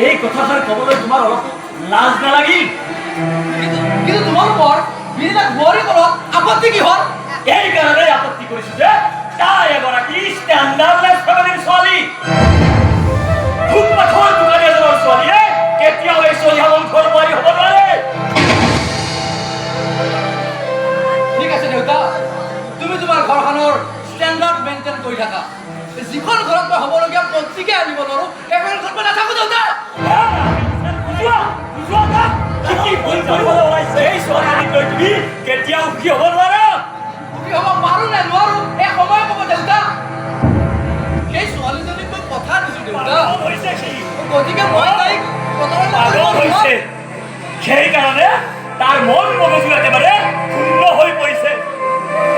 এই কথাষাৰ ক'বলৈ তোমাৰ অলপ লাজ নালাগিল? কিন্তু তোমালোকৰ বিৰাট বোৱাৰী ঘৰত আপত্তি কি হ'ল? এই কাৰণে আপত্তি কৰিছো যে তাই এগৰাকী ষ্টেণ্ডাৰ্ডলেছ ফেমিলিৰ ছোৱালী। ফুটপাথৰ দোকানী এজনৰ ছোৱালীয়ে কেতিয়াও এই চলিহা বংশৰ বোৱাৰী হ'ব নোৱাৰে। ঠিক আছে দেউতা, তুমি তোমাৰ ঘৰখনৰ ষ্টেণ্ডাৰ্ড মেইনটেইন কৰি থাকা। যিখন ঘৰত মই হ'বলগীয়া পত্ৰিকা আনিব নোৱাৰো সেইখন ঘৰত মই নাথাকো দেউতা। এই ছোৱালীজনীক লৈ তুমি কেতিয়াও সুখী হ'ব নোৱাৰা। সুখী হ'ব পাৰো নে নোৱাৰো এই সময় ক'ব দেউতা। সেই ছোৱালীজনীক মই কথা দিছো দেউতা, গতিকে মই তাইক সেইকাৰণে তাৰ মন মগজু একেবাৰে শূন্য হৈ পৰিছে।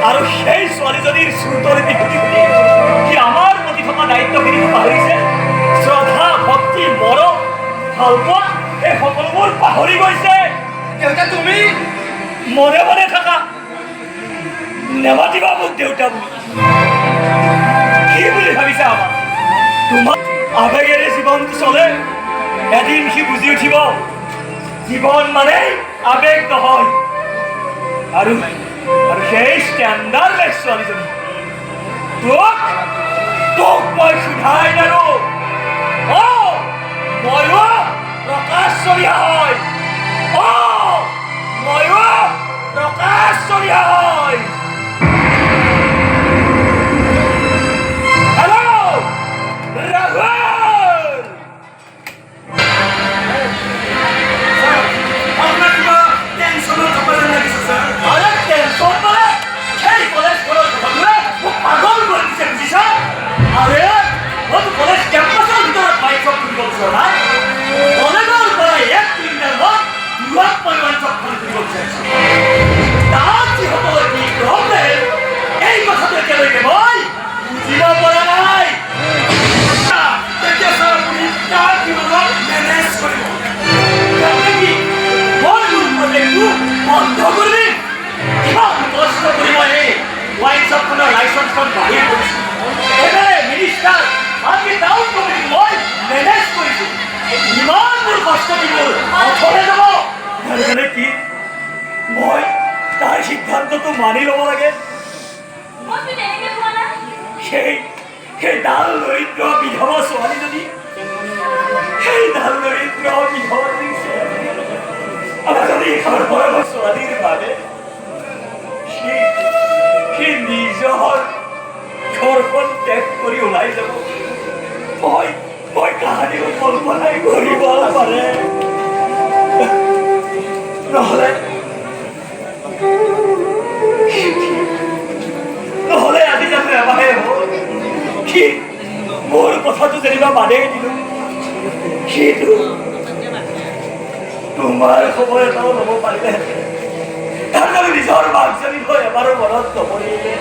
আৰু সেই ছোৱালীজনীৰ চুতৰি শুনি শুনি সি আমাৰ প্ৰতি থকা দায়িত্বখিনি পাহৰিছে। শ্ৰদ্ধা, ভক্তি, মৰম, ভালপোৱা এই সকলোবোৰ পাহৰি গৈছে। দেউতা তুমি মনে মনে থাকা, নেমাতিবা মোক দেউতা বুলি। কি বুলি ভাবিছা আমাৰ? তোমাৰ আবেগেৰে জীৱনটো চলে, এদিন সি বুজি উঠিব জীৱন মানে আবেগ নহয়। আৰু সেই ষ্টেণ্ডাৰ্ডলেছ ছোৱালীজনী তোক মই সোধাই নাৰো। ময়ো প্ৰকাশ চলিহা হয়। ময়ো প্ৰকাশ চলিহা হয়। মই তাৰ সিদ্ধান্তটো মানি ল'ব লাগে। সেই ডাল দৰিদ্ৰ বিধৱা ছোৱালীজনী, সেই ডাল দৰিদ্ৰ বিধৱাজনী আমাৰ যদি ঘৰৰ ছোৱালীৰ বাবে সি নিজৰ ঘৰখন ত্যাগ কৰি ওলাই যাব। মই কাহানিও কল্পনাই কৰিব পাৰে। নহ'লে আজি জানো এবাৰে হ'ল সি মোৰ কথাটো যেনিবা বাদেই দিলো, সিটো তোমাৰ সময় এটাও ল'ব পাৰিলে তাৰ নিজৰ মাকজনী হৈ এবাৰো মনত নপৰিলে।